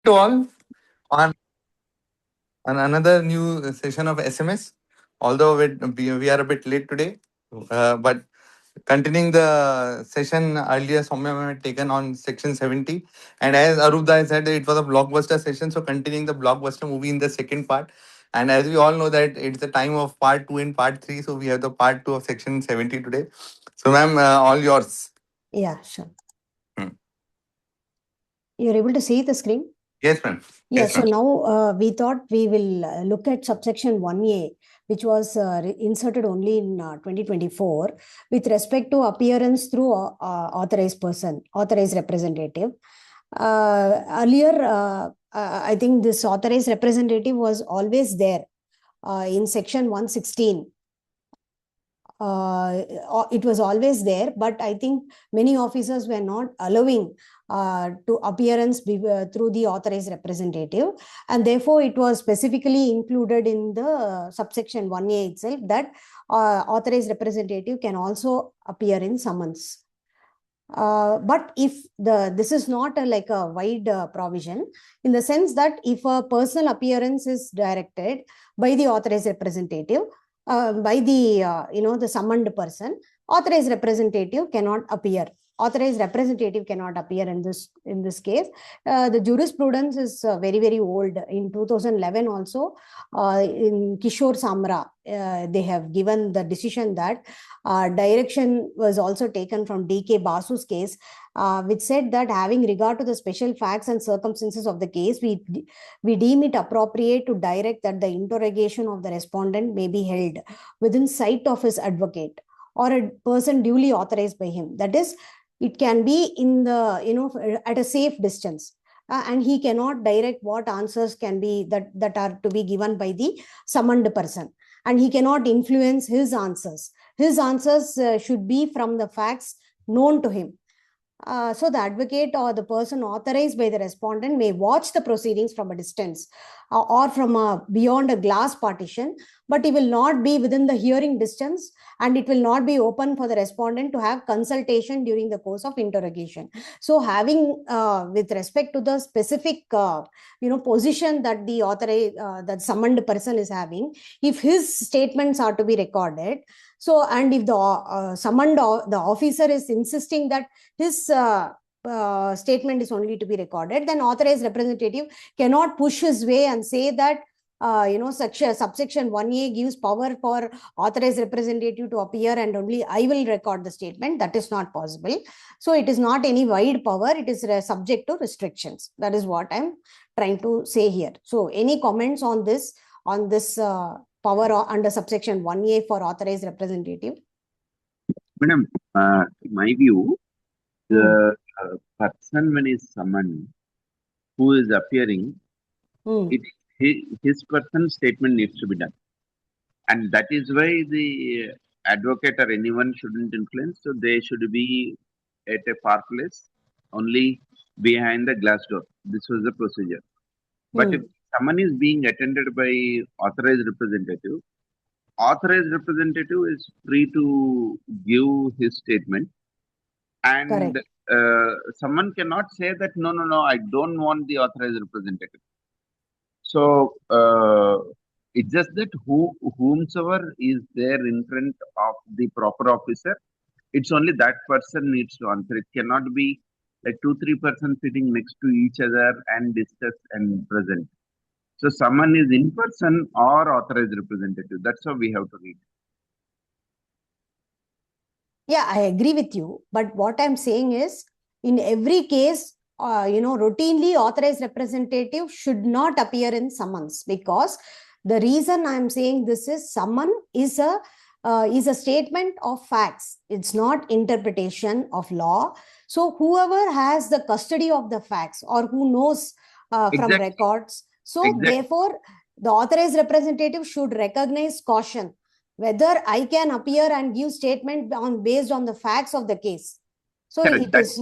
to all on another new session of SMS. Although we are a bit late today, but continuing the session earlier, Soumya had taken on section 70. And as Arupda said, it was a blockbuster session. So continuing the blockbuster movie in the second part. And as we all know that it's the time of part 2 and part 3. So we have the part 2 of section 70 today. So ma'am, all yours. Yeah, sure. Hmm. You're able to see the screen? Yes, ma'am. Yeah, Yes, so ma'am. now we thought we will look at subsection 1A, which was inserted only in 2024 with respect to appearance through authorized person, authorized representative. Earlier, I think this authorized representative was always there in section 116. It was always there, but I think many officers were not allowing to appearance through the authorized representative, and therefore it was specifically included in the subsection 1A itself that authorized representative can also appear in summons. But if this is not like a wide provision, in the sense that if a personal appearance is directed by the authorized representative, by the the summoned person, authorized representative cannot appear. Authorized representative cannot appear in this case. The jurisprudence is very old. In 2011 also, in Kishore Samra, they have given the decision that direction was also taken from D.K. Basu's case, which said that having regard to the special facts and circumstances of the case, we deem it appropriate to direct that the interrogation of the respondent may be held within sight of his advocate or a person duly authorized by him. That is, it can be in the at a safe distance, and he cannot direct what answers can be that are to be given by the summoned person, and he cannot influence his answers. His answers should be from the facts known to him. So the advocate or the person authorized by the respondent may watch the proceedings from a distance or from beyond a glass partition, but he will not be within the hearing distance, and it will not be open for the respondent to have consultation during the course of interrogation. So having with respect to the specific position that the authorized that summoned person is having, if his statements are to be recorded, so and if the summoned the officer is insisting that his statement is only to be recorded, then authorized representative cannot push his way and say that subsection 1A gives power for authorized representative to appear and only I will record the statement. That is not possible. So it is not any wide power. It is subject to restrictions. That is what I'm trying to say here. So any comments on this power under subsection 1A for authorized representative? Madam, in my view, the person when is summoned, who is appearing, his person's statement needs to be done. And that is why the advocate or anyone shouldn't influence. So they should be at a far place, only behind the glass door. This was the procedure. But if someone is being attended by authorized representative is free to give his statement. And someone cannot say that, no, I don't want the authorized representative. So it's just that whomsoever is there in front of the proper officer, it's only that person needs to answer. It cannot be like 2-3 persons sitting next to each other and discuss and present. So someone is in person or authorized representative. That's how we have to read. Yeah, I agree with you. But what I'm saying is, in every case, routinely authorized representative should not appear in summons, because the reason I'm saying this is summon is a statement of facts. It's not interpretation of law. So whoever has the custody of the facts or who knows from records, so therefore the authorized representative should recognize caution whether I can appear and give statement based on the facts of the case. So correct. That is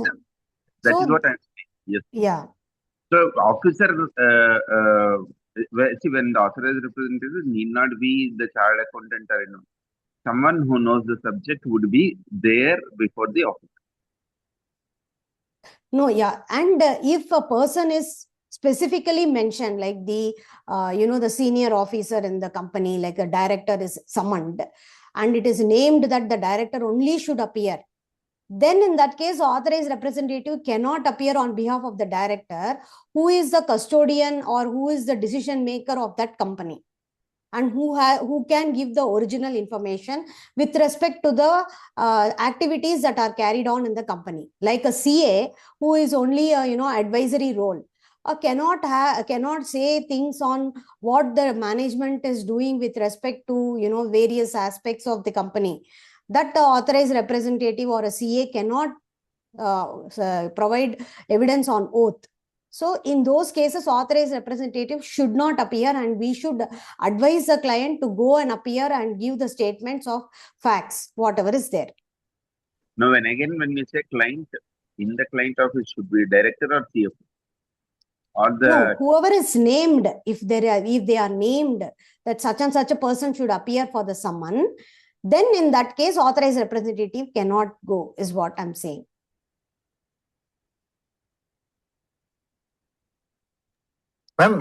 what I'm saying. Yes. Yeah. So officer, see, when the authorized representative need not be the chartered accountant or anyone. Someone who knows the subject would be there before the officer. No, yeah. And if a person is specifically mentioned, like the the senior officer in the company, like a director is summoned, and it is named that the director only should appear, then in that case, authorized representative cannot appear on behalf of the director, who is the custodian or who is the decision maker of that company, and who can give the original information with respect to the activities that are carried on in the company. Like a CA, who is only a advisory role, cannot say things on what the management is doing with respect to various aspects of the company. That authorized representative or a CA cannot provide evidence on oath. So in those cases, authorized representative should not appear, and we should advise the client to go and appear and give the statements of facts, whatever is there. Now, when you say client, in the client office should be director or CFO? Or No, whoever is named, if they are named that such and such a person should appear for the summon, then in that case, authorized representative cannot go, is what I'm saying. Ma'am,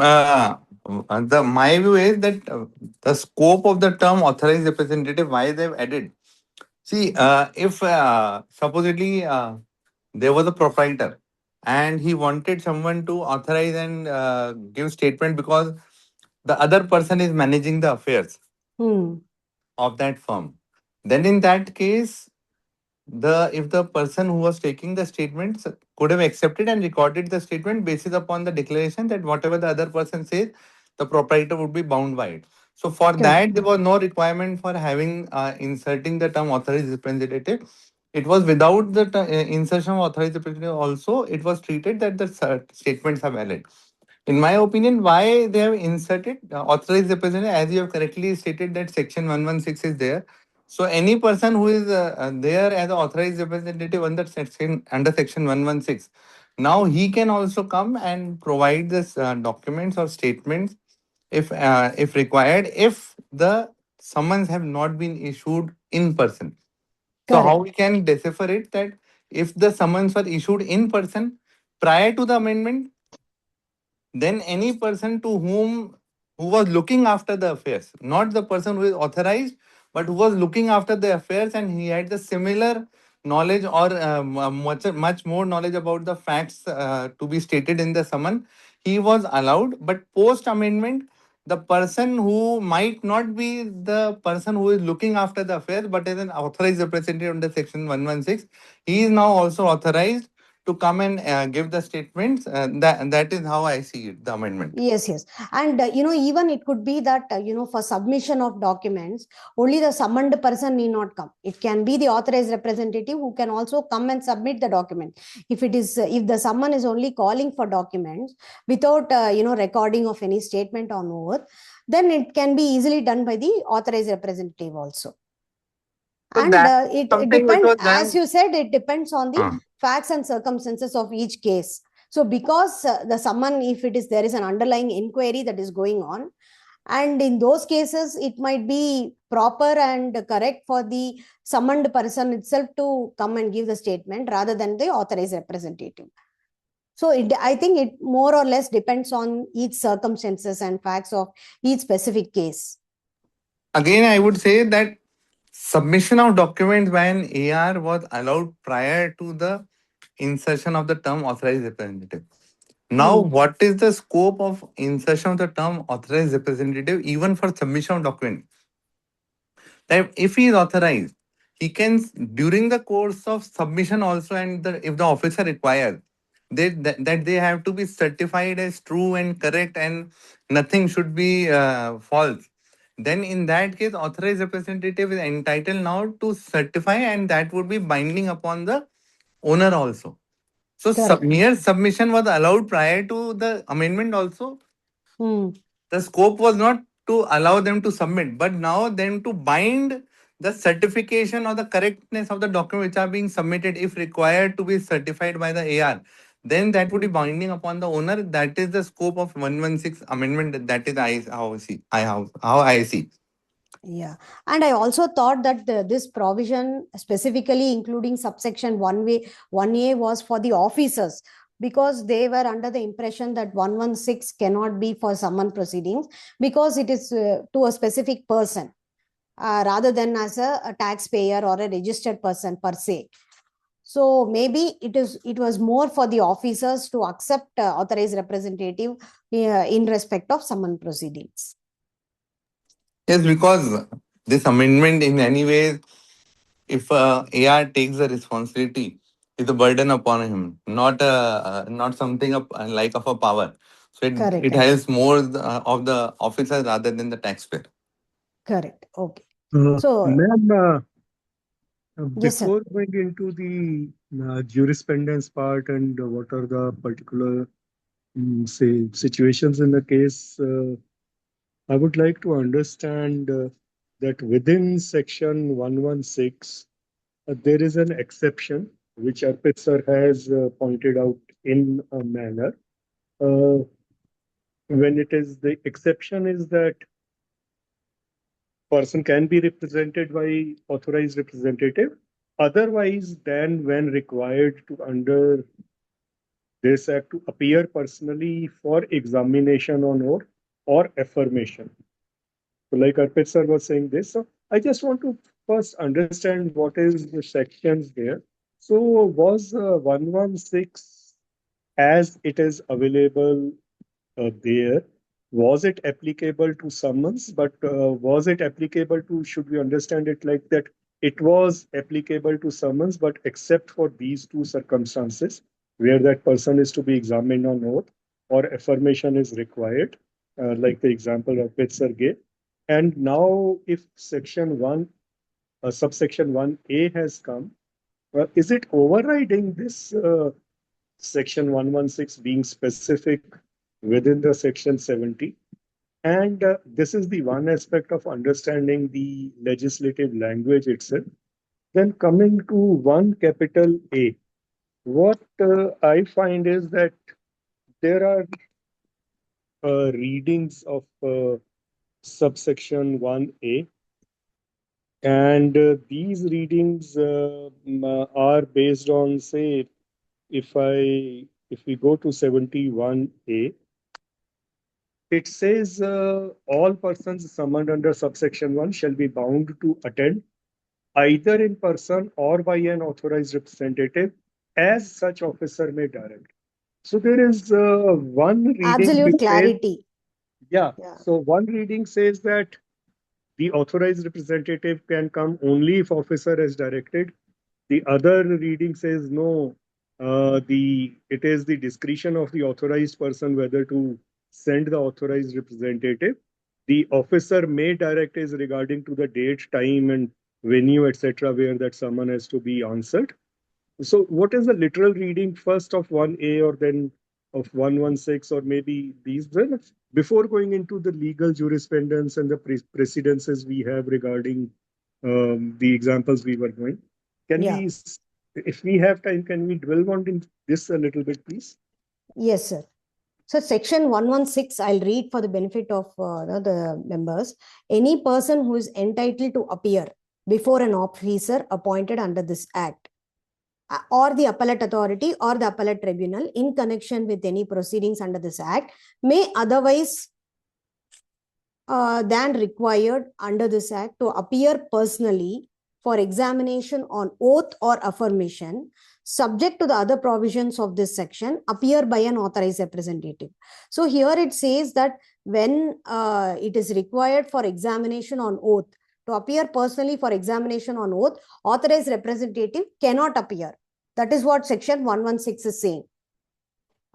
my view is that the scope of the term authorized representative, why they've added. See, if supposedly there was a proprietor and he wanted someone to authorize and give statement because the other person is managing the affairs of that firm, then in that case, if the person who was taking the statements could have accepted and recorded the statement basis upon the declaration that whatever the other person says, the proprietor would be bound by it. So for that, there was no requirement for having inserting the term authorized representative. It was without the insertion of authorized representative also, it was treated that the statements are valid. In my opinion, why they have inserted authorized representative, as you have correctly stated that section 116 is there. So any person who is there as an authorized representative under section 116, now he can also come and provide this documents or statements if required, if the summons have not been issued in person. So how we can decipher it that if the summons were issued in person prior to the amendment, then any person who was looking after the affairs, not the person who is authorized, but who was looking after the affairs and he had the similar knowledge or much more knowledge about the facts to be stated in the summon, he was allowed. But post amendment, the person who might not be the person who is looking after the affairs, but is an authorized representative under section 116, he is now also authorized to come and give the statements. That is how I see it, the amendment. Yes. And, even it could be that, for submission of documents, only the summoned person need not come. It can be the authorized representative who can also come and submit the document. If the summon is only calling for documents without, recording of any statement on oath, then it can be easily done by the authorized representative also. So and it depends, as you said, it depends on the facts and circumstances of each case. So because the summon, if there is an underlying inquiry that is going on, and in those cases, it might be proper and correct for the summoned person itself to come and give the statement rather than the authorized representative. So I think it more or less depends on each circumstances and facts of each specific case. Again, I would say that submission of documents by an AR was allowed prior to the insertion of the term authorized representative. Now, what is the scope of insertion of the term authorized representative even for submission of document? That if he is authorized, he can, during the course of submission also, and if the officer requires, that they have to be certified as true and correct and nothing should be false, then in that case, authorized representative is entitled now to certify, and that would be binding upon the owner also. So mere submission was allowed prior to the amendment also. The scope was not to allow them to submit, but now them to bind the certification or the correctness of the document which are being submitted, if required to be certified by the AR, then that would be binding upon the owner. That is the scope of 116 amendment. That is how I see. Yeah. And I also thought that this provision, specifically including subsection 1A was for the officers because they were under the impression that 116 cannot be for summon proceedings because it is to a specific person rather than as a taxpayer or a registered person per se. So maybe it was more for the officers to accept authorized representative in respect of summon proceedings. Yes, because this amendment in any way, if AR takes the responsibility, is a burden upon him, not something like of a power. So Correct. it has more of the officers rather than the taxpayer. Correct. Okay. So, So, ma'am, yes, sir. before going into the jurisprudence part and what are the particular, say, situations in the case, I would like to understand that within section 116, there is an exception which Arpit sir has pointed out in a manner. When it is the exception is that person can be represented by authorized representative otherwise than when required to under this act to appear personally for examination on oath or affirmation. So like Arpit sir was saying this, so I just want to first understand what is the sections there. So was 116 as it is available there, was it applicable to summons, but was it applicable to, should we understand it like that it was applicable to summons, but except for these two circumstances where that person is to be examined on oath or affirmation is required, like the example of Sir gave. And now if section 1, subsection 1A has come, is it overriding this section 116 being specific within the section 70? And this is the one aspect of understanding the legislative language itself. Then coming to 1 capital A, what I find is that there are readings of subsection 1A, and these readings are based on, say, if we go to 71A, it says all persons summoned under subsection 1 shall be bound to attend either in person or by an authorized representative as such officer may direct. So there is one reading absolute which says, clarity. yeah, Yeah. so one reading says that the authorized representative can come only if officer has directed. The other reading says no, it is the discretion of the authorized person whether to send the authorized representative. The officer may direct is regarding to the date, time, and venue, etc., where that summon has to be answered. So, what is the literal reading first of 1A or then of 116, or maybe these? Then, before going into the legal jurisprudence and the precedences we have regarding the examples we were going, can Yeah. we, if we have time, can we dwell on this a little bit, please? Yes, sir. So section 116, I'll read for the benefit of the members. Any person who is entitled to appear before an officer appointed under this act or the appellate authority or the appellate tribunal in connection with any proceedings under this act may otherwise than required under this act to appear personally for examination on oath or affirmation, subject to the other provisions of this section, appear by an authorized representative. So here it says that when it is required for examination on oath, to appear personally for examination on oath, authorized representative cannot appear. That is what section 116 is saying.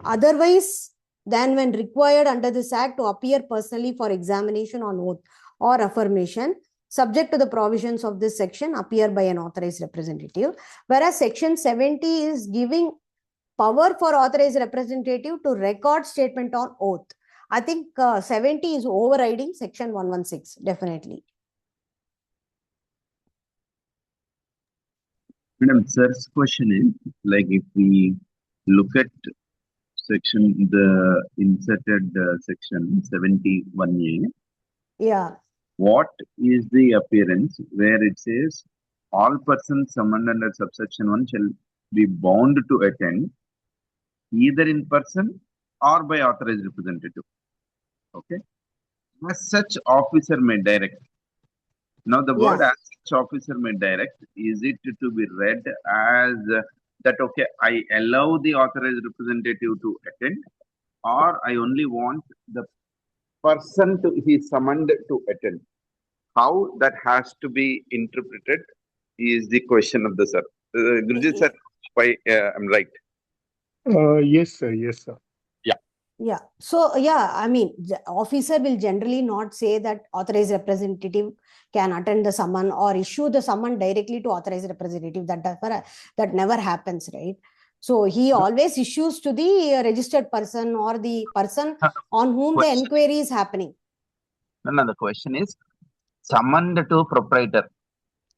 Otherwise than when required under this act to appear personally for examination on oath or affirmation, subject to the provisions of this section, appear by an authorized representative. Whereas section 70 is giving power for authorized representative to record statement on oath. I think 70 is overriding section 116, definitely. Madam, sir's question is, like, if we look at the inserted section 71A, yeah, what is the appearance where it says all persons summoned under subsection 1 shall be bound to attend either in person or by authorized representative. Okay. As such officer may direct. Now the word Yeah. as such officer may direct, is it to be read as that, okay, I allow the authorized representative to attend, or I only want the person to he summoned to attend? How that has to be interpreted is the question of the sir. Gurujit sir, why I'm right? Yes, sir. Yes, sir. Yeah. So, yeah, I mean, the officer will generally not say that authorized representative can attend the summon or issue the summon directly to authorized representative. That never happens, right? So he always issues to the registered person or the person on whom the Question. inquiry is happening. No, the question is summoned to proprietor.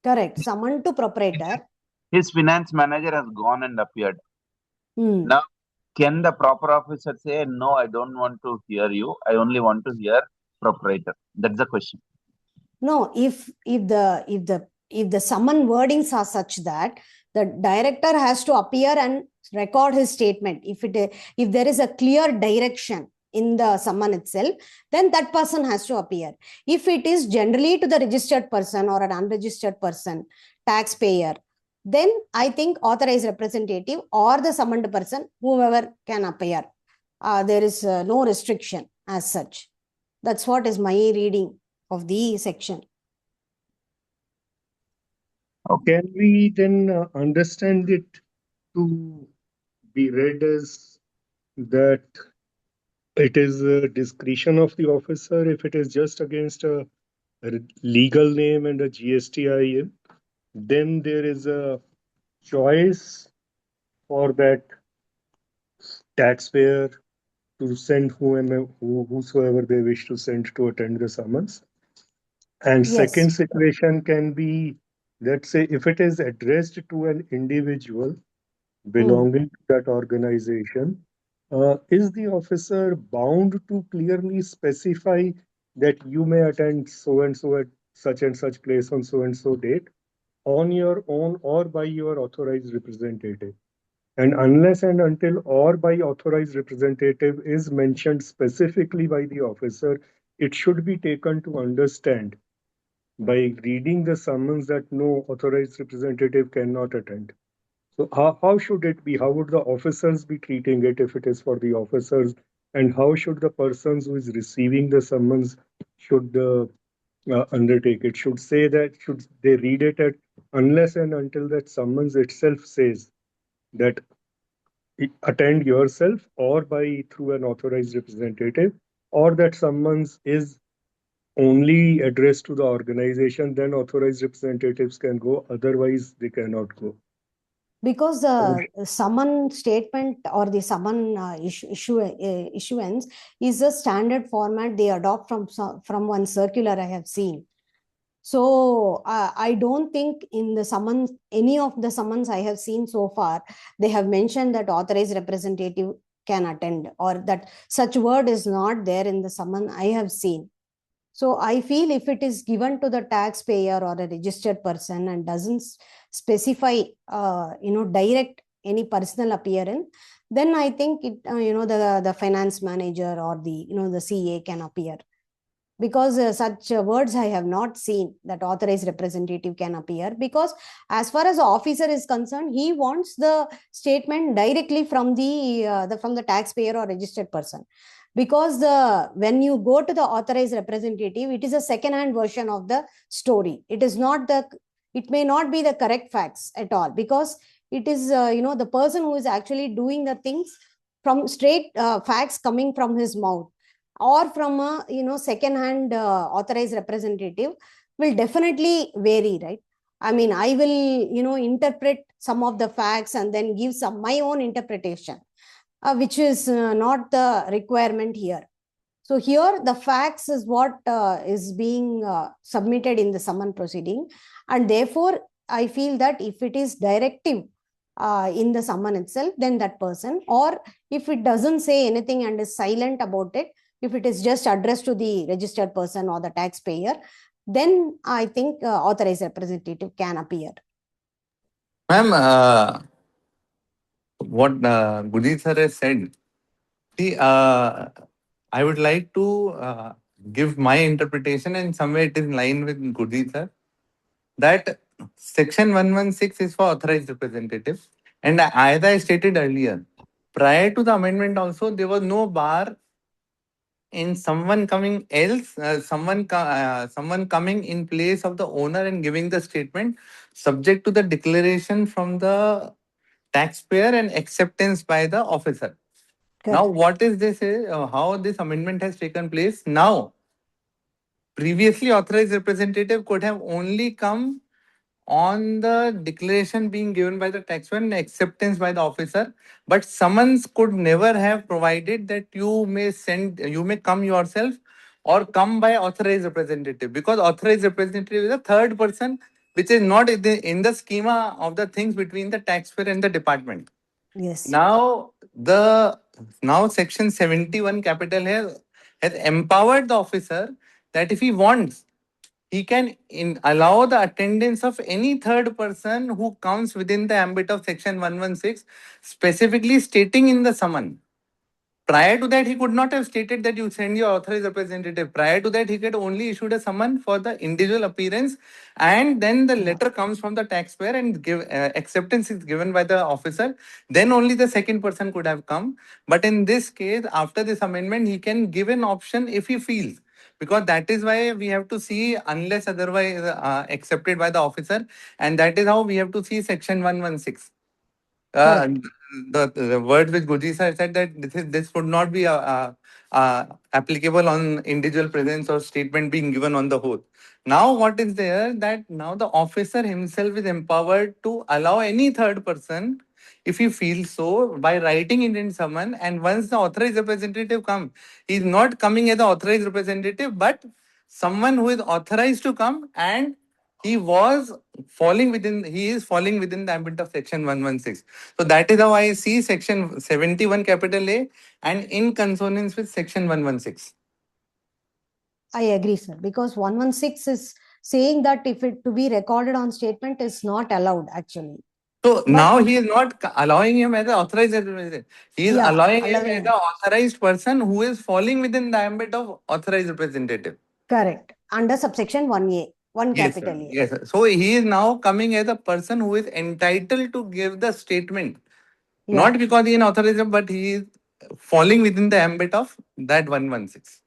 Correct. Summon to proprietor. His finance manager has gone and appeared. Hmm. Now, can the proper officer say, no, I don't want to hear you. I only want to hear proprietor? That's the question. No, if the summon wordings are such that the director has to appear and record his statement. If there is a clear direction in the summon itself, then that person has to appear. If it is generally to the registered person or an unregistered person, taxpayer, then I think authorized representative or the summoned person, whoever can appear. There is no restriction as such. That's what is my reading of the section. Can we then understand it to be read as that it is a discretion of the officer if it is just against a legal name and a GSTIN, then there is a choice for that taxpayer to send whosoever they wish to send to attend the summons. And Yes. second situation can be, let's say, if it is addressed to an individual belonging to that organization, is the officer bound to clearly specify that you may attend so and so at such and such place on so and so date on your own or by your authorized representative? And unless and until or by authorized representative is mentioned specifically by the officer, it should be taken to understand by reading the summons that no authorized representative cannot attend. So how should it be? How would the officers be treating it if it is for the officers? And how should the persons who is receiving the summons should undertake it? Should say that, should they read it at unless and until that summons itself says that attend yourself or by through an authorized representative, or that summons is only addressed to the organization, then authorized representatives can go, otherwise they cannot go. Because the summon statement or the summon issuance is a standard format they adopt from one circular I have seen. So I don't think in the summons, any of the summons I have seen so far, they have mentioned that authorized representative can attend, or that such word is not there in the summon I have seen. So I feel if it is given to the taxpayer or a registered person and doesn't specify, direct any personal appearance, then I think it, the finance manager or the CA can appear. Because such words I have not seen that authorized representative can appear, because as far as the officer is concerned, he wants the statement directly from the taxpayer or registered person. Because when you go to the authorized representative, it is a second-hand version of the story. It may not be the correct facts at all, because it is the person who is actually doing the things from straight facts coming from his mouth or from a second-hand authorized representative will definitely vary, right? I mean, I will interpret some of the facts and then give my own interpretation. Which is not the requirement here. So here the facts is what is being submitted in the summon proceeding, and therefore I feel that if it is directive in the summon itself, then that person, or if it doesn't say anything and is silent about it, if it is just addressed to the registered person or the taxpayer, then I think authorized representative can appear. Ma'am, what Gurjeet sir has said. See, I would like to give my interpretation, and somewhere it is in line with Gurjeet sir, that Section 116 is for authorized representative. And as I stated earlier, prior to the amendment also, there was no bar in someone coming else, someone coming in place of the owner and giving the statement, subject to the declaration from the taxpayer and acceptance by the officer. Now, Correct. what is this? How this amendment has taken place? Now, previously authorized representative could have only come on the declaration being given by the taxpayer and acceptance by the officer, but summons could never have provided that you may come yourself or come by authorized representative, because authorized representative is a third person which is not in the schema of the things between the taxpayer and the department. Yes. Now section 71 capital has empowered the officer that if he wants, he can allow the attendance of any third person who comes within the ambit of section 116, specifically stating in the summon. Prior to that, he could not have stated that you send your authorized representative. Prior to that, he could only issued a summon for the individual appearance, and then the letter comes from the taxpayer and acceptance is given by the officer. Then only the second person could have come. But in this case, after this amendment, he can give an option if he feels, because that is why we have to see unless otherwise accepted by the officer, and that is how we have to see section 116. Correct. The word which Guji sir said, that this would not be applicable on individual presence or statement being given on the oath. Now what is there, that now the officer himself is empowered to allow any third person, if he feels so, by writing it in summon. And once the authorized representative comes, he is not coming as an authorized representative, but someone who is authorized to come, and he is falling within the ambit of section 116. So that is how I see section 71 capital A and in consonance with section 116. I agree, sir, because 116 is saying that if it to be recorded on statement is not allowed actually. So now he is not allowing him as an authorized representative. He is allowing him as allowing. an authorized person who is falling within the ambit of authorized representative. Correct. Under subsection 1A, 1 Yes, capital sir. A. Yes, sir. So he is now coming as a person who is entitled to give the statement. Yeah. Not because he is an authorized, but he is falling within the ambit of that 116.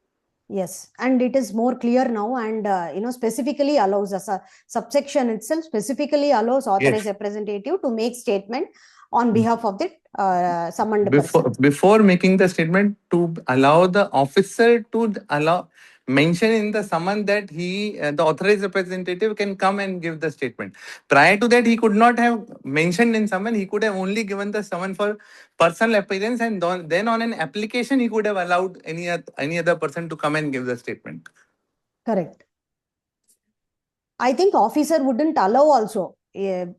Yes, and it is more clear now, and specifically allows us a subsection itself specifically allows authorized representative to make statement on behalf of the summoned person. Before making the statement, to allow the officer to mention in the summon that the authorized representative can come and give the statement. Prior to that, he could not have mentioned in summon. He could have only given the summon for personal appearance, and then on an application he could have allowed any other person to come and give the statement. Correct. I think officer wouldn't allow also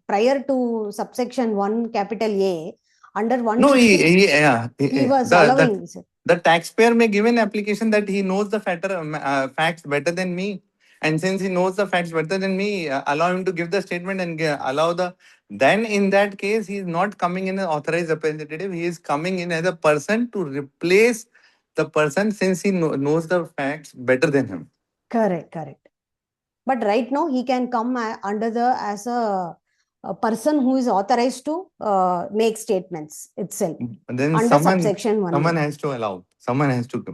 prior to subsection 1 capital A, under 116. No, he was allowing. The taxpayer may give an application that he knows the facts better than me. And since he knows the facts better than me, allow him to give the statement and then in that case, he is not coming in as authorized representative. He is coming in as a person to replace the person, since he knows the facts better than him. Correct. But right now he can come as a person who is authorized to make statements itself. And then under subsection 1. Someone has to allow. Someone has to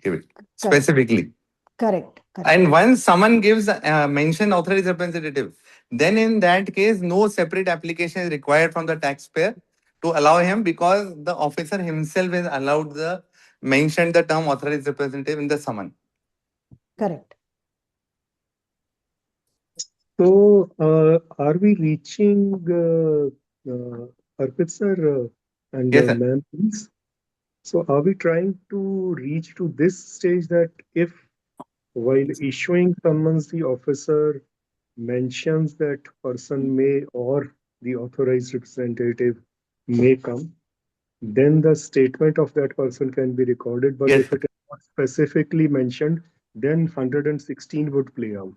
give it specifically. Correct. And once someone gives mention authorized representative, then in that case, no separate application is required from the taxpayer to allow him, because the officer himself is allowed mention the term authorized representative in the summon. Correct. So, are we reaching, Arpit sir and Yes, sir. ma'am, please? So, are we trying to reach to this stage that if while issuing summons, the officer mentions that person may or the authorized representative may come, then the statement of that person can be recorded. But Yes, if it is not specifically mentioned, then 116 would play out.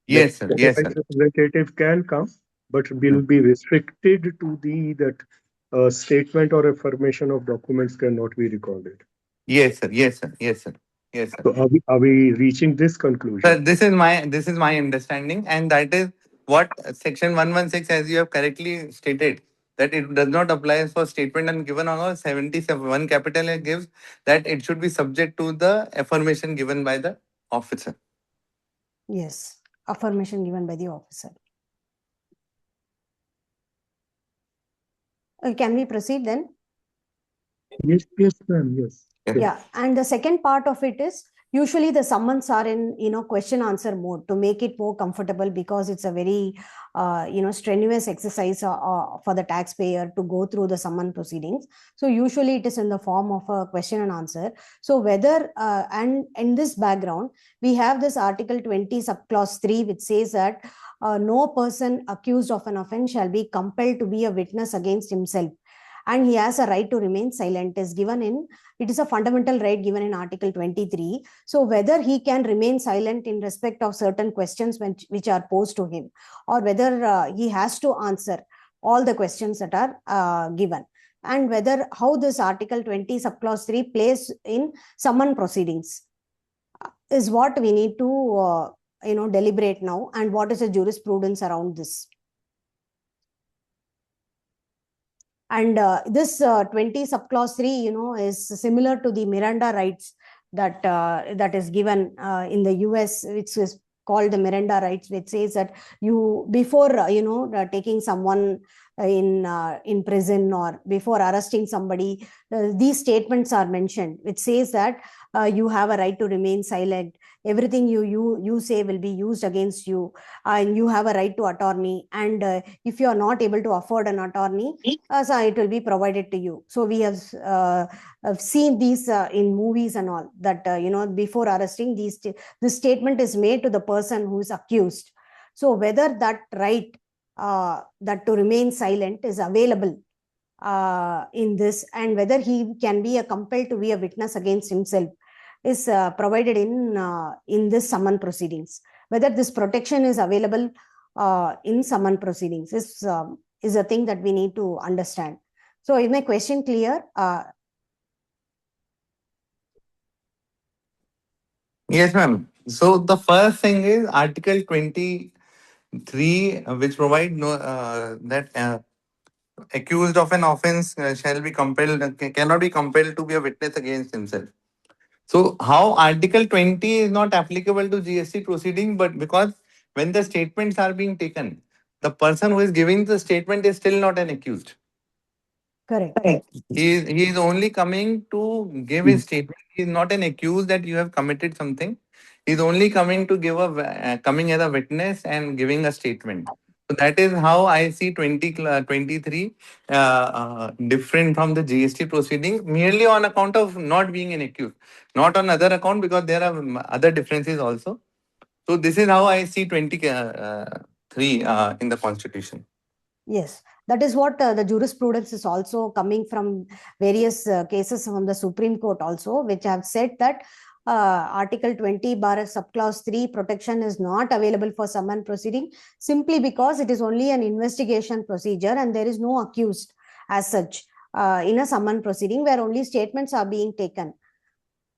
Yes, sir. Yes, sir. Representative can come, but will be restricted to that a statement or affirmation of documents cannot be recorded. Yes, sir. Yes, sir. Yes, sir. Yes, sir. So are we reaching this Sir, conclusion? this is my understanding, and that is what Section 116, as you have correctly stated, that it does not apply for statement and given on 71 capital. It gives that it should be subject to the affirmation given by the officer. Yes, affirmation given by the officer. Can we proceed then? Yes, ma'am. Yes. Yeah, and the second part of it is usually the summons are in question answer mode to make it more comfortable, because it's a very strenuous exercise for the taxpayer to go through the summon proceedings. So usually it is in the form of a question and answer. So whether and in this background we have this Article 20 subclause 3, which says that no person accused of an offense shall be compelled to be a witness against himself, and he has a right to remain silent. It is a fundamental right given in Article 23. So whether he can remain silent in respect of certain questions which are posed to him, or whether he has to answer all the questions that are given, and whether how this Article 20 subclause 3 plays in summon proceedings is what we need to deliberate now, and what is the jurisprudence around this. And this 20 subclause 3, is similar to the Miranda rights that is given in the US, which is called the Miranda rights, which says that you, before taking someone in prison, or before arresting somebody, these statements are mentioned, which says that you have a right to remain silent. Everything you say will be used against you, and you have a right to attorney. And if you are not able to afford an attorney, so it will be provided to you. So we have seen these in movies and all, that before arresting, this statement is made to the person who is accused. So whether that right, that to remain silent, is available in this, and whether he can be compelled to be a witness against himself, is provided in this summon proceedings. Whether this protection is available in summon proceedings is a thing that we need to understand. So is my question clear? Yes, ma'am. So the first thing is Article 23, which provide no that accused of an offense shall be compelled cannot be compelled to be a witness against himself. So how Article 20 is not applicable to GST proceeding, but because when the statements are being taken, the person who is giving the statement is still not an accused. Correct. He is only coming to give his statement. He is not an accused that you have committed something. He is only coming to give coming as a witness and giving a statement. So that is how I see 23 different from the GST proceeding, merely on account of not being an accused, not on other account, because there are other differences also. So this is how I see 23 in the Constitution. Yes, that is what the jurisprudence is also coming from various cases from the Supreme Court also, which have said that Article 20 bar subclause 3 protection is not available for summon proceeding, simply because it is only an investigation procedure and there is no accused as such in a summon proceeding, where only statements are being taken.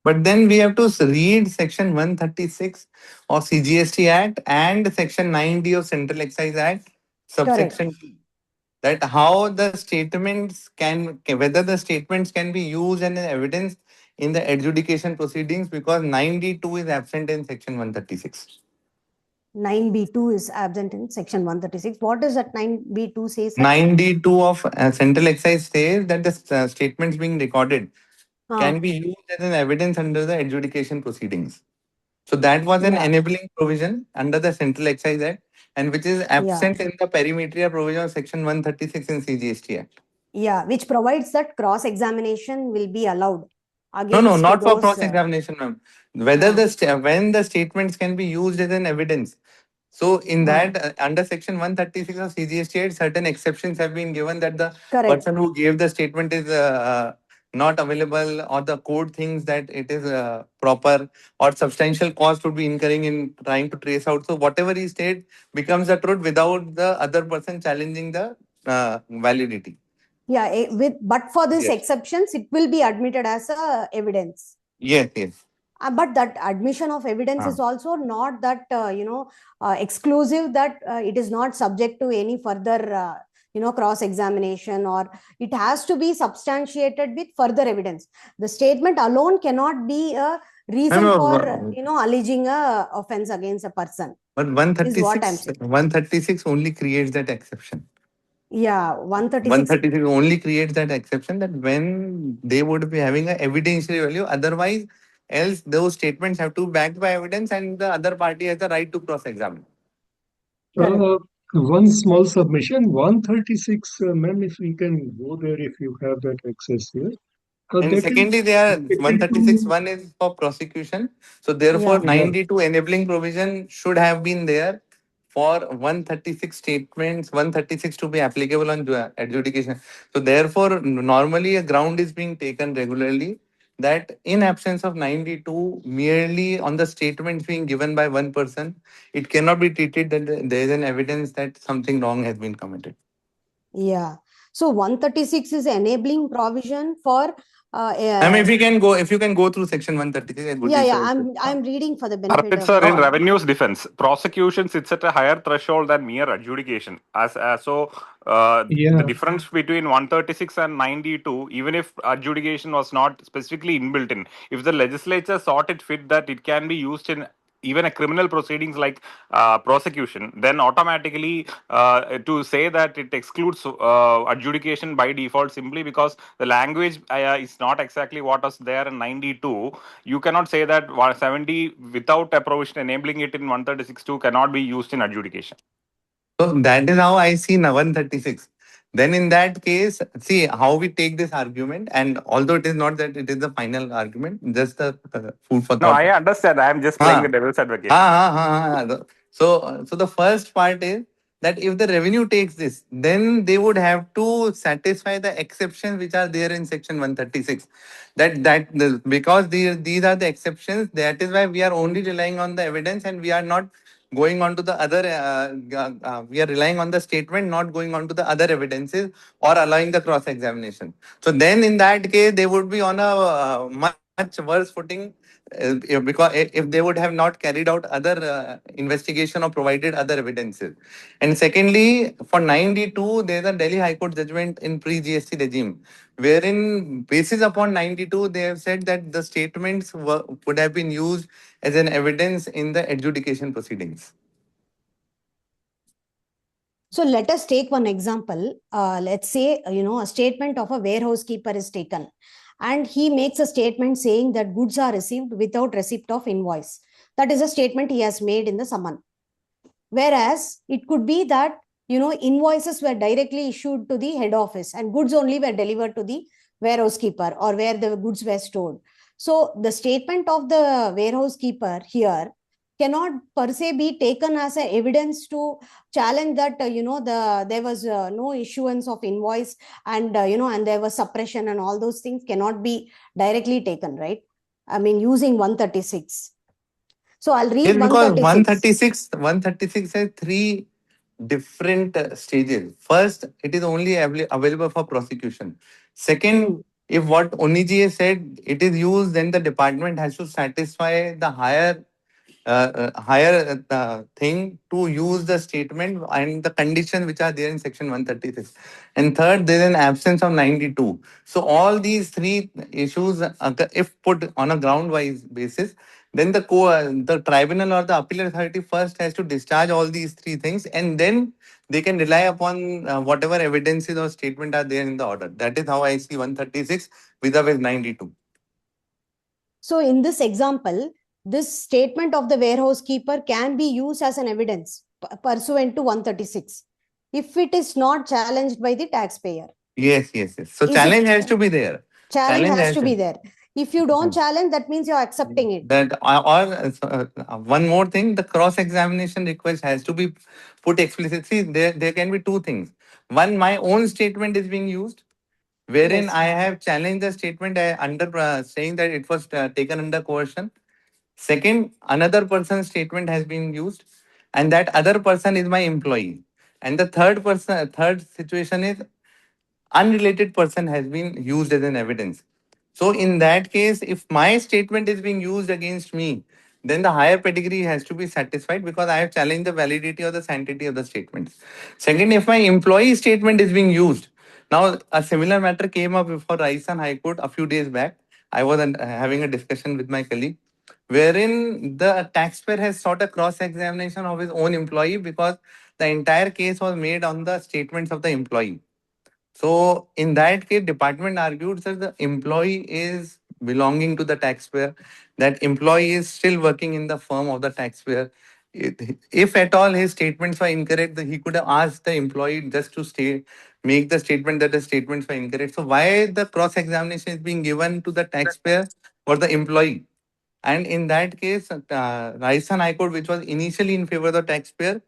But then we have to read Section 136 of CGST Act and Section 9D of Central Excise Act, subsection D, that how the statements whether the statements can be used as evidence in the adjudication proceedings, because 9D2 is absent in Section 136. 9B2 is absent in Section 136. What does that 9B2 say, sir? 9D2 of Central Excise says that the statements being recorded can be used as an evidence under the adjudication proceedings. So that was an enabling provision under the Central Excise Act, and which is absent in the perimetria provision of Section 136 in CGST Act. Yeah, which provides that cross-examination will be allowed. No, not for cross-examination, ma'am. Whether when the statements can be used as an evidence. So in that, under Section 136 of CGST Act, certain exceptions have been given, that the person who gave the statement is not available, or the court thinks that it is proper, or substantial cost would be incurring in trying to trace out. So whatever he states becomes the truth without the other person challenging the validity. Yeah, but for these Yes. exceptions, it will be admitted as a evidence. Yes, yes. But that admission of evidence is also not that exclusive, that it is not subject to any further cross examination, or it has to be substantiated with further evidence. The statement alone cannot be a reason No, for no, alleging a offense against a person, but is what I'm 136, saying. 136 only creates that exception. Yeah, 136. 136 only creates that exception, that when they would be having a evidentiary value, otherwise, else those statements have to be backed by evidence and the other party has the right to cross-examine. Correct. One small submission, 136, ma'am, if we can go there, if you have that access here. And That secondly, is they are related 136, to- one is for prosecution. So therefore, Yeah. 92 enabling provision should have been there for 136 statements, 136 to be applicable on adjudication. So therefore, normally a ground is being taken regularly that in absence of 92, merely on the statements being given by one person, it cannot be treated that there is an evidence that something wrong has been committed. Yeah. So 136 is enabling provision for I mean, if you can go through section 136, it would yeah, be yeah. so. I'm reading for the benefit Arpit of sir, in No. revenue's defense, prosecution sits at a higher threshold than mere adjudication. Yeah. The difference between 136 and 92, even if adjudication was not specifically inbuilt in, if the legislature thought it fit that it can be used in even a criminal proceedings like prosecution, then automatically to say that it excludes adjudication by default simply because the language is not exactly what was there in 92, you cannot say that 70 without a provision enabling it in 136.2 cannot be used in adjudication. So that is how I see 136. Then in that case, see how we take this argument, and although it is not that it is the final argument, just the food for No, thought. I understand. I am just playing the devil's advocate. So the first part is that if the revenue takes this, then they would have to satisfy the exceptions which are there in section 136. Because these are the exceptions, that is why we are only relying on the evidence and we are not going on to the other. We are relying on the statement, not going on to the other evidences or allowing the cross examination. So then, in that case, they would be on a much worse footing because if they would have not carried out other investigation or provided other evidences. And secondly, for 92, there is a Delhi High Court judgment in pre-GST regime, wherein basis upon 92, they have said that the statements would have been used as an evidence in the adjudication proceedings. So let us take one example. Let's say, a statement of a warehouse keeper is taken, and he makes a statement saying that goods are received without receipt of invoice. That is a statement he has made in the summon. Whereas it could be that, invoices were directly issued to the head office and goods only were delivered to the warehouse keeper or where the goods were stored. So the statement of the warehouse keeper here cannot per se be taken as a evidence to challenge that there was no issuance of invoice, and and there was suppression, and all those things cannot be directly taken, right? I mean, using 136. So I'll read Yes, because 136. 136 has three different stages. First, it is only available for prosecution. Second, if what Oniji has said, it is used, then the department has to satisfy the higher thing to use the statement and the conditions which are there in section 136. And third, there is an absence of 92. So all these three issues, if put on a ground-wise basis, then the tribunal or the appeal authority first has to discharge all these three things, and then they can rely upon whatever evidences or statement are there in the order. That is how I see 136 vis-a-vis 92. So in this example, this statement of the warehouse keeper can be used as an evidence pursuant to 136 if it is not challenged by the taxpayer. Yes. So challenge has to be there. Challenge has to be there. If you don't challenge, that means you're accepting it. One more thing, the cross-examination request has to be put explicitly. There can be two things. One, my own statement is being used, wherein Yes. I have challenged the statement under saying that it was taken under coercion. Second, another person's statement has been used, and that other person is my employee. And the third situation is unrelated person has been used as an evidence. So in that case, if my statement is being used against me, then the higher pedigree has to be satisfied because I have challenged the validity or the sanctity of the statements. Second, if my employee statement is being used, now a similar matter came up before Rajasthan High Court a few days back. I was having a discussion with my colleague, wherein the taxpayer has sought a cross-examination of his own employee because the entire case was made on the statements of the employee. So in that case, department argued that the employee is belonging to the taxpayer. That employee is still working in the firm of the taxpayer. If at all his statements were incorrect, he could have asked the employee just to make the statement that the statements were incorrect. So why the cross examination is being given to the taxpayer or the employee? And in that case, Rajasthan High Court, which was initially in favor of the taxpayer,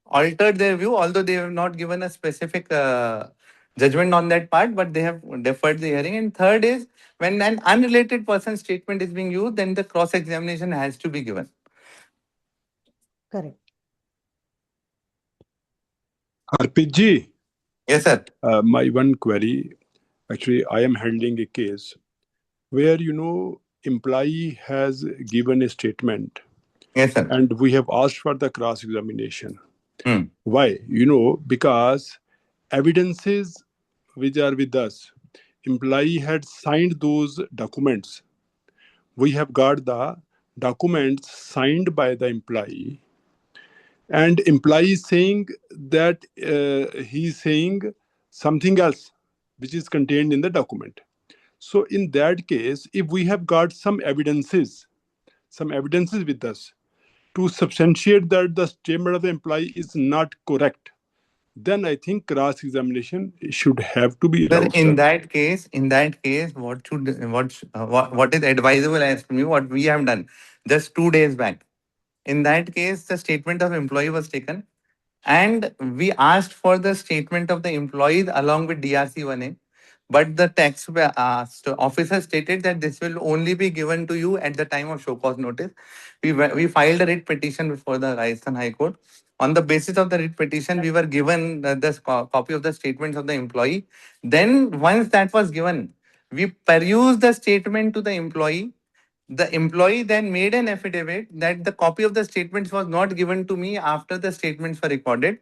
altered their view, although they have not given a specific judgment on that part, but they have deferred the hearing. And third is when an unrelated person's statement is being used, then the cross examination has to be given. Correct. Arpit ji, Yes, sir. my one query. Actually, I am handling a case where employee has given a statement, Yes, sir. and we have asked for the cross examination. Hmm. Why? Because evidences which are with us, employee had signed those documents. We have got the documents signed by the employee, and employee is saying that he's saying something else which is contained in the document. So in that case, if we have got some evidences with us to substantiate that the statement of the employee is not correct, then I think cross examination should have to be Sir, allowed, in sir. that case, what is advisable as to me, what we have done just 2 days back. In that case, the statement of employee was taken, and we asked for the statement of the employees along with DRC 1A. But the tax officer stated that this will only be given to you at the time of show cause notice. We filed a writ petition before the Rajasthan High Court. On the basis of the writ petition, we were given copy of the statements of the employee. Then, once that was given, we perused the statement to the employee. The employee then made an affidavit that the copy of the statements was not given to me after the statements were recorded.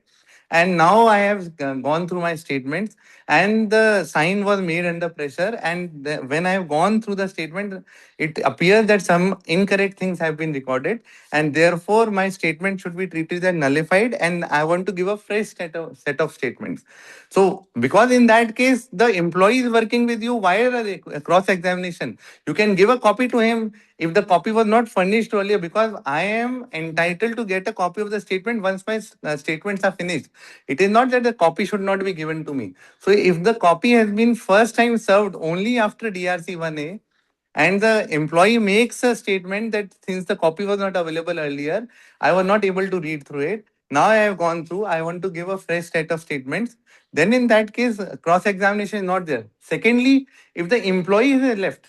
And now I have gone through my statements, and the sign was made under pressure. And when I have gone through the statement, it appears that some incorrect things have been recorded, and therefore my statement should be treated as nullified. And I want to give a fresh set of statements. So, because in that case, the employee is working with you via a cross examination, you can give a copy to him if the copy was not furnished earlier, because I am entitled to get a copy of the statement once my statements are finished. It is not that the copy should not be given to me. So if the copy has been first time served only after DRC 1A, and the employee makes a statement that since the copy was not available earlier, I was not able to read through it. Now I have gone through, I want to give a fresh set of statements. Then in that case, cross examination is not there. Secondly, if the employee is left,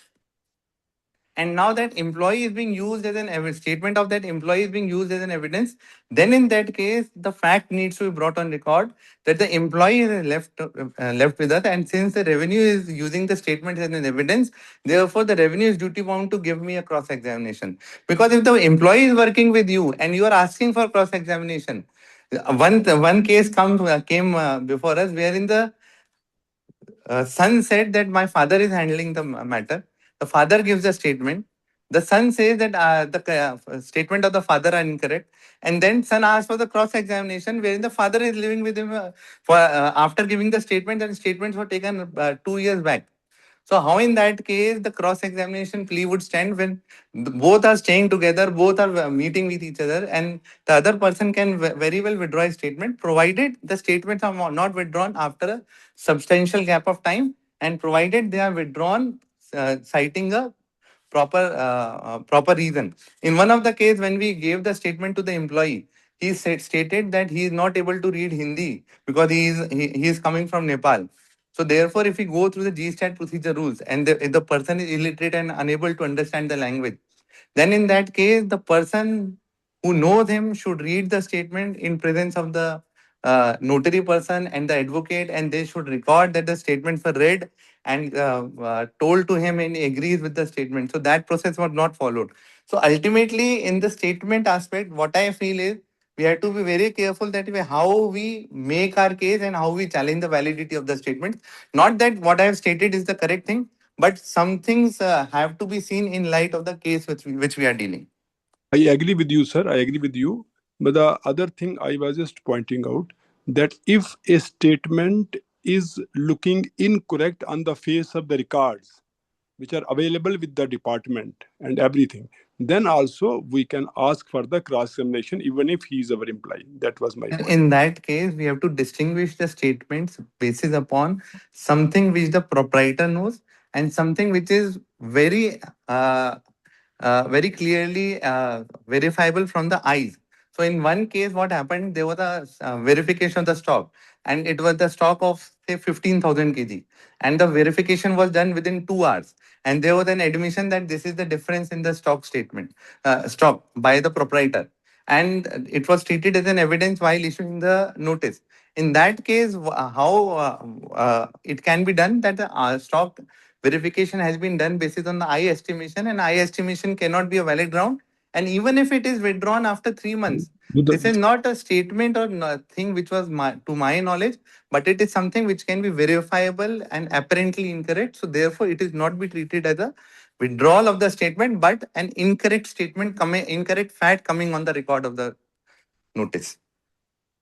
and now that employee is being used as an statement of that employee is being used as an evidence, then in that case the fact needs to be brought on record that the employee is left with us, and since the revenue is using the statement as an evidence, therefore the revenue is duty bound to give me a cross examination. Because if the employee is working with you and you are asking for cross examination, one case came before us wherein the son said that my father is handling the matter. The father gives a statement. The son says that the statement of the father are incorrect, and then son asks for the cross examination, wherein the father is living with him for after giving the statement, and statements were taken 2 years back. So how in that case the cross examination plea would stand when both are staying together, both are meeting with each other, and the other person can very well withdraw a statement, provided the statements are not withdrawn after a substantial gap of time, and provided they are withdrawn citing a proper reason. In one of the case, when we gave the statement to the employee, he stated that he is not able to read Hindi because he is coming from Nepal. So therefore, if we go through the GSTAT procedure rules, and if the person is illiterate and unable to understand the language, then in that case, the person who knows him should read the statement in presence of the notary person and the advocate, and they should record that the statements were read and told to him, and he agrees with the statement. So that process was not followed. So ultimately, in the statement aspect, what I feel is we have to be very careful that how we make our case and how we challenge the validity of the statement. Not that what I have stated is the correct thing, but some things have to be seen in light of the case which we are dealing. I agree with you, sir. I agree with you. But the other thing I was just pointing out, that if a statement is looking incorrect on the face of the records, which are available with the department and everything, then also we can ask for the cross-examination even if he is our employee. That was my point. In that case, we have to distinguish the statements basis upon something which the proprietor knows and something which is very clearly verifiable from the eyes. So in one case, what happened? There was a verification of the stock, and it was the stock of say 15,000 kg, and the verification was done within 2 hours. And there was an admission that this is the difference in the stock statement, stock by the proprietor, and it was treated as an evidence while issuing the notice. In that case, how it can be done that the stock verification has been done based on the eye estimation, and eye estimation cannot be a valid ground. And even if it is withdrawn after 3 months, this is not a statement or thing which was to my knowledge, but it is something which can be verifiable and apparently incorrect. So therefore, it is not be treated as a withdrawal of the statement, but an incorrect statement coming, incorrect fact coming on the record of the notice.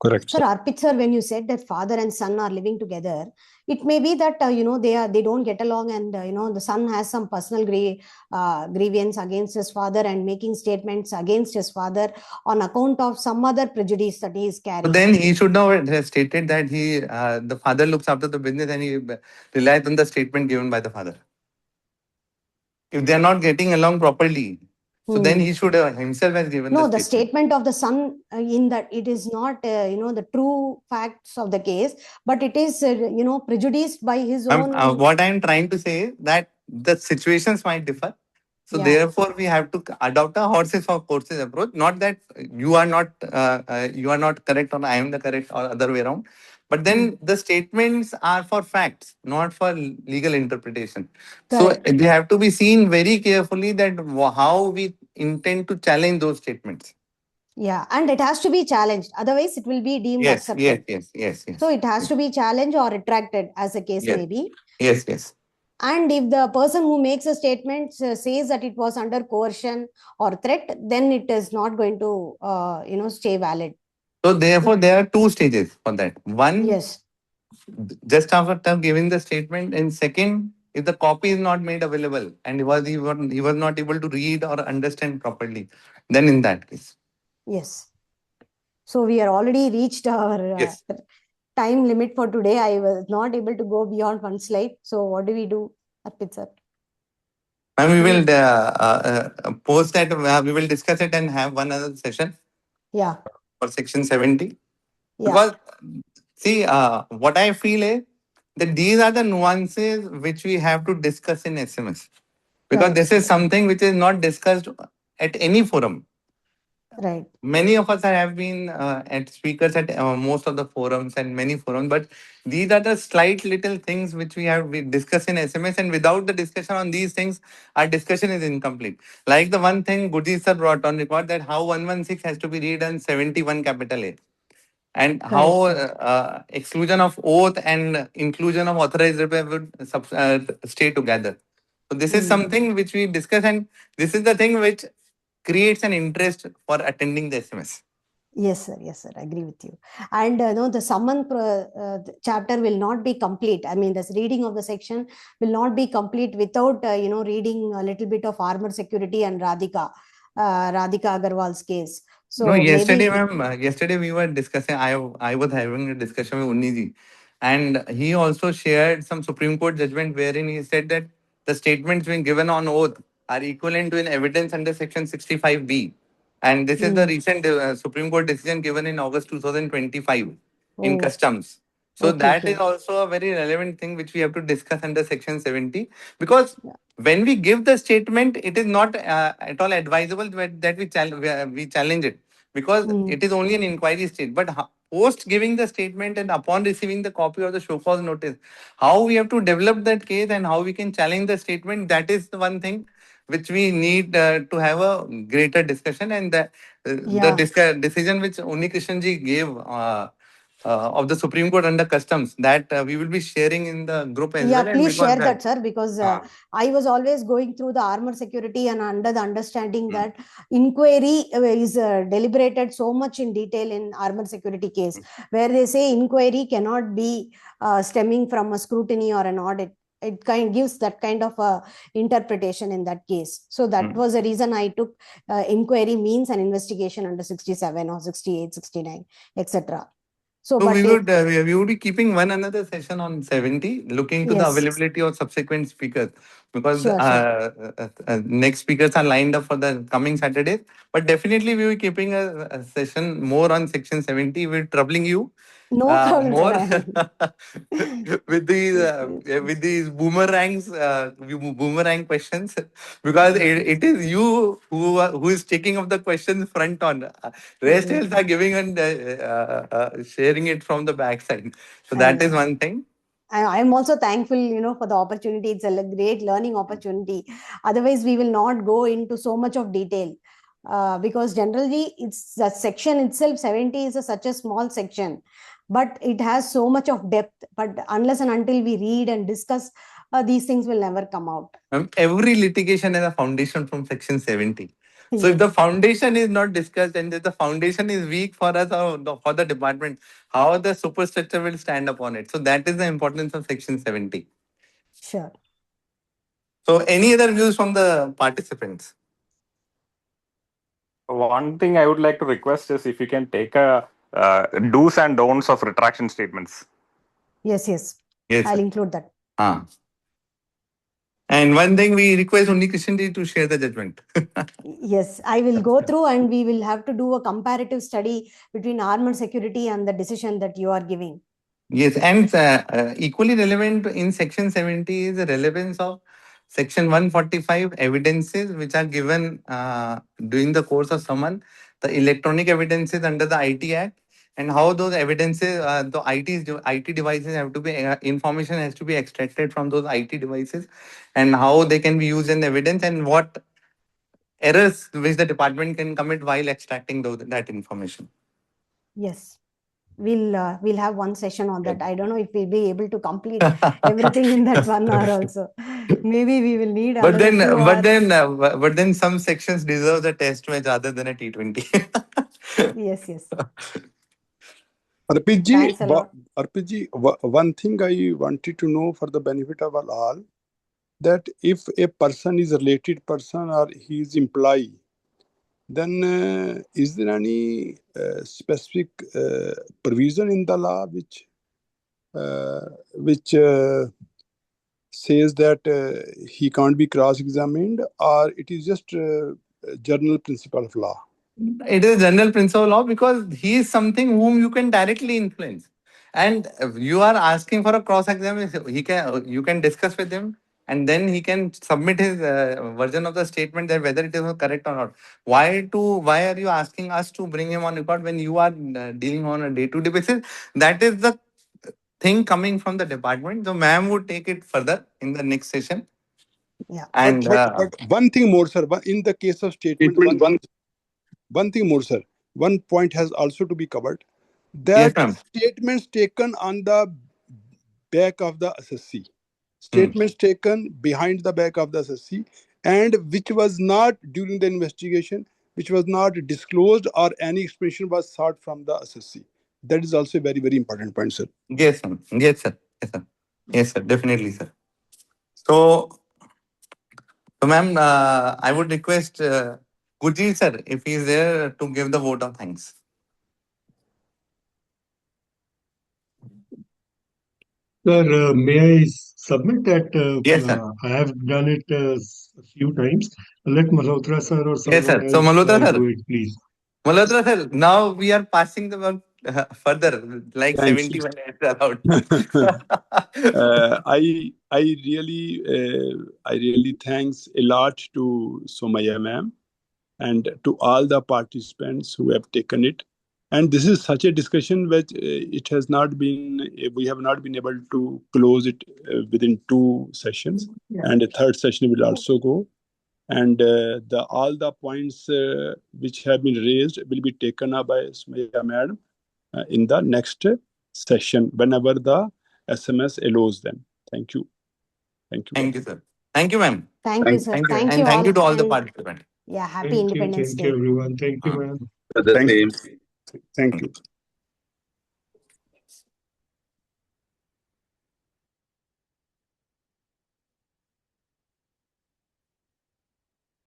Correct. Sir, Arpit sir, when you said that father and son are living together, it may be that they don't get along, and the son has some personal grievance against his father and making statements against his father on account of some other prejudice that he is carrying. So then he should have stated that the father looks after the business and he relies on the statement given by the father. If they are not getting along properly, so then he should himself has given the statement of the son in that it is not the true facts of the case, but it is prejudiced by his own. What I am trying to say is that the situations might differ. So therefore, we have to adopt a horses for courses approach. Not that you are not correct or I am the correct or other way around. But then the statements are for facts, not for legal interpretation. Correct. So they have to be seen very carefully that how we intend to challenge those statements. Yeah, and it has to be challenged. Otherwise, it will be deemed accepted. Yes. So it has to be challenged or retracted, as the case may be. Yes. And if the person who makes a statement says that it was under coercion or threat, then it is not going to, stay valid. So therefore, there are 2 stages for that. One, yes, just after giving the statement, and second, if the copy is not made available and he was not able to read or understand properly, then in that case. Yes. So we are already reached our time limit for today. I was not able to go beyond one slide. So what do we do, Arpit sir? And we will post that. We will discuss it and have one other session. Yeah. For section 70. Yeah. Because see, what I feel is that these are the nuances which we have to discuss in SMS. Because this is something which is not discussed at any forum. Right. Many of us have been at speakers at most of the forums and many forums, but these are the slight little things which we discuss in SMS, and without the discussion on these things, our discussion is incomplete. Like the one thing Gurjeet sir brought on record, that how 116 has to be read on 71 capital A, and how exclusion of oath and inclusion of authorized repair would stay together. So this is something which we discuss, and this is the thing which creates an interest for attending the SMS. Yes, sir. I agree with you. And the summon chapter will not be complete. I mean, this reading of the section will not be complete without reading a little bit of armor security and Radhika Agarwal's case. So no, yesterday, ma'am. Yesterday we were discussing. I was having a discussion with Unniji, and he also shared some Supreme Court judgment wherein he said that the statements being given on oath are equivalent to an evidence under Section 65B. And this is the recent Supreme Court decision given in August 2025 in Customs. So that is also a very relevant thing which we have to discuss under Section 70. Because when we give the statement, it is not at all advisable that we challenge it. Because it is only an inquiry stage. But post giving the statement and upon receiving the copy of the show cause notice, how we have to develop that case and how we can challenge the statement, that is the one thing which we need to have a greater discussion. And decision which Uni Krishanji gave of the Supreme Court under customs, that we will be sharing in the group as well. Please share that, sir, because Ah. I was always going through the armor security and under the understanding that inquiry is deliberated so much in detail in armor security case, where they say inquiry cannot be stemming from a scrutiny or an audit. It kind gives that kind of interpretation in that case. So that was the reason I took inquiry means an investigation under 67 or 68, 69, etc. So we would be keeping one another session on 70, looking to the availability of subsequent speakers, because next speakers are lined up for the coming Saturdays. But definitely we will be keeping a session more on section 70. We're troubling you. No problem, more sir. with these boomerang questions, because it is you who is taking up the questions front on. Rest else are giving and sharing it from the backside. So that is one thing. I am also thankful, for the opportunity. It's a great learning opportunity. Otherwise, we will not go into so much of detail. Because generally, it's the section itself, 70 is such a small section, but it has so much of depth. But unless and until we read and discuss, these things will never come out. Every litigation has a foundation from section 70. So if the foundation is not discussed and if the foundation is weak for us or for the department, how the superstructure will stand upon it? So that is the importance of section 70. Sure. So any other views from the participants? One thing I would like to request is if you can take a do's and don'ts of retraction statements. Yes. I'll include that. And one thing we request only Krishanji to share the judgment. Yes, I will go through and we will have to do a comparative study between armor security and the decision that you are giving. Yes, and equally relevant in section 70 is the relevance of section 145 evidences which are given during the course of summon, the electronic evidences under the IT Act, and how those evidences, the IT devices have to be, information has to be extracted from those IT devices, and how they can be used in evidence, and what errors which the department can commit while extracting that information. Yes. We'll have one session on that. I don't know if we'll be able to complete everything in that 1 hour also. Maybe we will need but then some sections deserve a test match rather than a T20. Yes. Arpitji, one thing I wanted to know for the benefit of all, that if a person is a related person or he is employee, then is there any specific provision in the law which says that he can't be cross-examined, or it is just general principle of law? It is general principle of law, because he is something whom you can directly influence, and you are asking for a cross-examination. You can discuss with him, and then he can submit his version of the statement, that whether it is correct or not. Why are you asking us to bring him on record when you are dealing on a day-to-day basis? That is the thing coming from the department. So ma'am would take it further in the next session. Yeah. And but one thing more, sir. In the case of statement, one thing more, sir. One point has also to be covered. That statements taken on the back of the SSC, statements taken behind the back of the SSC, and which was not during the investigation, which was not disclosed, or any explanation was sought from the SSC. That is also a very, very important point, sir. Yes, sir. Definitely, sir. So ma'am, I would request Gurjeet sir, if he is there, to give the vote of thanks. Sir, may I submit that? Yes, sir. I have done it a few times. Let Malhotra sir or someone sir. else So Malhotra sir, do it, please. Malhotra sir, now we are passing the work further, like Thanks. 70 minutes allowed. I really thanks a lot to Somaya ma'am and to all the participants who have taken it. And this is such a discussion which it has not been, we have not been able to close it within 2 sessions. And a third session will also go. And all the points which have been raised will be taken up by Sumaya Madam in the next session, whenever the SMS allows them. Thank you. Thank you. Thank you, sir. Thank you, ma'am. Thank you, sir. Thank you. Thank And you thank you to all the and participants. yeah, happy Independence Thank Day. you, everyone. Thank you, ma'am. The Thank same. you. Thank you.